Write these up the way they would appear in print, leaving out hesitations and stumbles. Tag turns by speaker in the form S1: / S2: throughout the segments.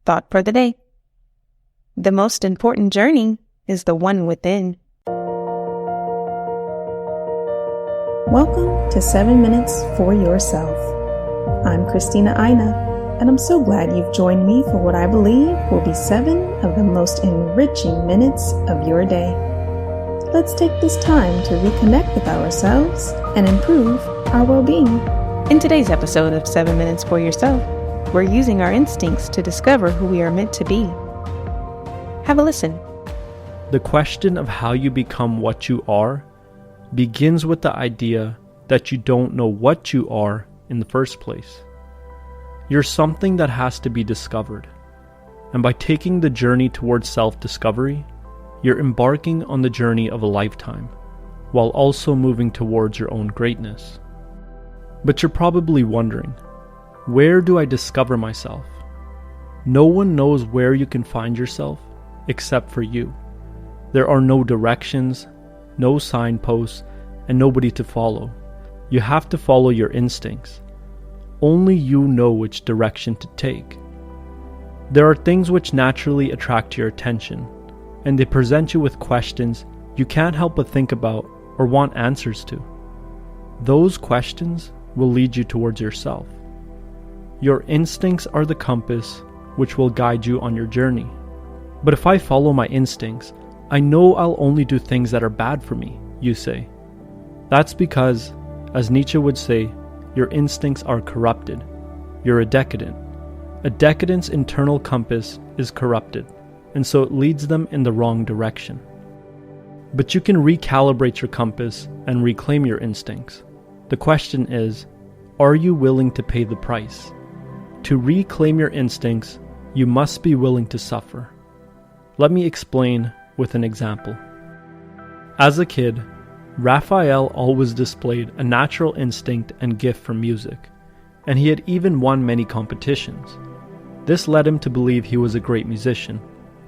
S1: Thought for the day. The most important journey is the one within. Welcome to 7 Minutes for Yourself. I'm Christina Aina, and I'm so glad you've joined me for what I believe will be 7 of the most enriching minutes of your day. Let's take this time to reconnect with ourselves and improve our well-being. In today's episode of 7 Minutes for Yourself, we're using our instincts to discover who we are meant to be. Have a listen.
S2: The question of how you become what you are begins with the idea that you don't know what you are in the first place. You're something that has to be discovered. And by taking the journey towards self-discovery, you're embarking on the journey of a lifetime, while also moving towards your own greatness. But you're probably wondering, where do I discover myself? No one knows where you can find yourself except for you. There are no directions, no signposts, and nobody to follow. You have to follow your instincts. Only you know which direction to take. There are things which naturally attract your attention, and they present you with questions you can't help but think about or want answers to. Those questions will lead you towards yourself. Your instincts are the compass which will guide you on your journey. But if I follow my instincts, I know I'll only do things that are bad for me, you say. That's because, as Nietzsche would say, your instincts are corrupted. You're a decadent. A decadent's internal compass is corrupted, and so it leads them in the wrong direction. But you can recalibrate your compass and reclaim your instincts. The question is, are you willing to pay the price? To reclaim your instincts, you must be willing to suffer. Let me explain with an example. As a kid, Raphael always displayed a natural instinct and gift for music, and he had even won many competitions. This led him to believe he was a great musician,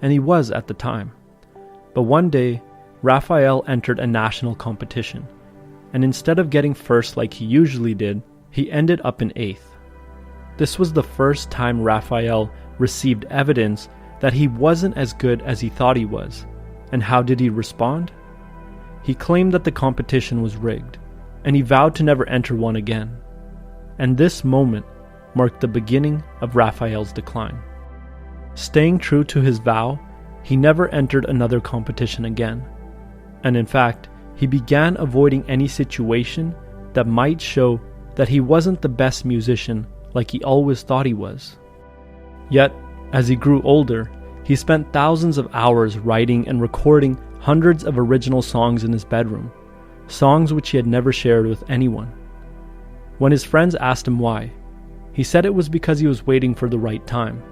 S2: and he was at the time. But one day, Raphael entered a national competition, and instead of getting first like he usually did, he ended up in 8th. This was the first time Raphael received evidence that he wasn't as good as he thought he was. And how did he respond? He claimed that the competition was rigged, and he vowed to never enter one again. And this moment marked the beginning of Raphael's decline. Staying true to his vow, he never entered another competition again. And in fact, he began avoiding any situation that might show that he wasn't the best musician like he always thought he was. Yet, as he grew older, he spent thousands of hours writing and recording hundreds of original songs in his bedroom, songs which he had never shared with anyone. When his friends asked him why, he said it was because he was waiting for the right time.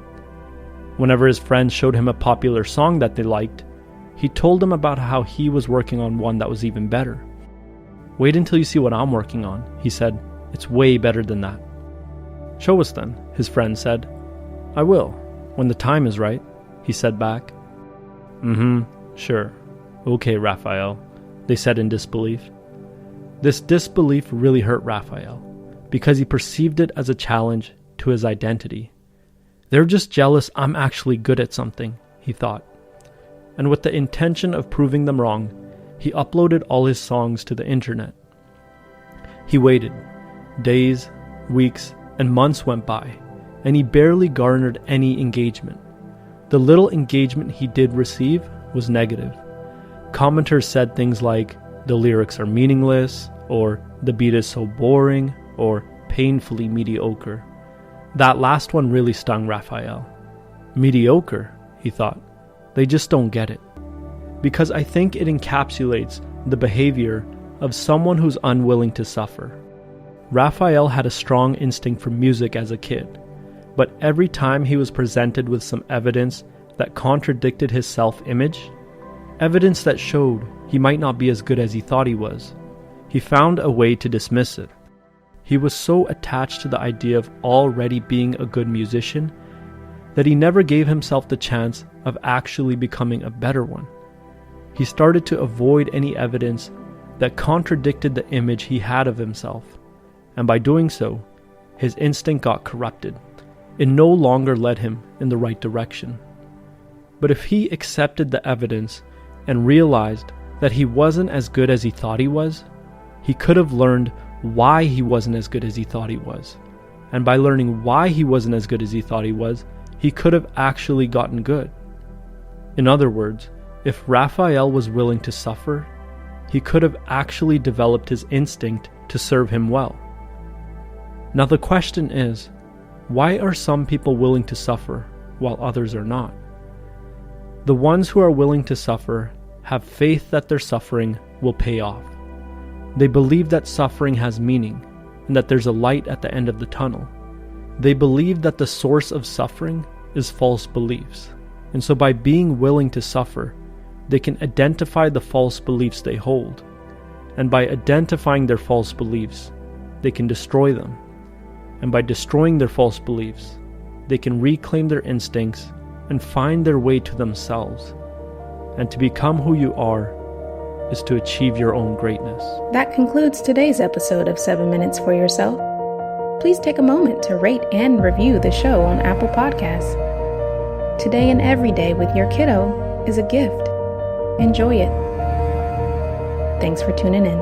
S2: Whenever his friends showed him a popular song that they liked, he told them about how he was working on one that was even better. "Wait until you see what I'm working on," he said. "It's way better than that." "Show us then," his friend said. "I will, when the time is right," he said back. Sure. Okay, Raphael," they said in disbelief. This disbelief really hurt Raphael, because he perceived it as a challenge to his identity. "They're just jealous I'm actually good at something," he thought. And with the intention of proving them wrong, he uploaded all his songs to the internet. He waited. Days, weeks, and months went by, and he barely garnered any engagement. The little engagement he did receive was negative. Commenters said things like, "The lyrics are meaningless," or "The beat is so boring," or "painfully mediocre." That last one really stung Raphael. Mediocre, he thought. They just don't get it. Because I think it encapsulates the behavior of someone who's unwilling to suffer. Raphael had a strong instinct for music as a kid, but every time he was presented with some evidence that contradicted his self-image, evidence that showed he might not be as good as he thought he was, he found a way to dismiss it. He was so attached to the idea of already being a good musician that he never gave himself the chance of actually becoming a better one. He started to avoid any evidence that contradicted the image he had of himself, and by doing so, his instinct got corrupted, it no longer led him in the right direction. But if he accepted the evidence and realized that he wasn't as good as he thought he was, he could have learned why he wasn't as good as he thought he was. And by learning why he wasn't as good as he thought he was, he could have actually gotten good. In other words, if Raphael was willing to suffer, he could have actually developed his instinct to serve him well. Now the question is, why are some people willing to suffer while others are not? The ones who are willing to suffer have faith that their suffering will pay off. They believe that suffering has meaning and that there's a light at the end of the tunnel. They believe that the source of suffering is false beliefs. And so by being willing to suffer, they can identify the false beliefs they hold. And by identifying their false beliefs, they can destroy them. And by destroying their false beliefs, they can reclaim their instincts and find their way to themselves. And to become who you are is to achieve your own greatness.
S1: That concludes today's episode of 7 Minutes for Yourself. Please take a moment to rate and review the show on Apple Podcasts. Today and every day with your kiddo is a gift. Enjoy it. Thanks for tuning in.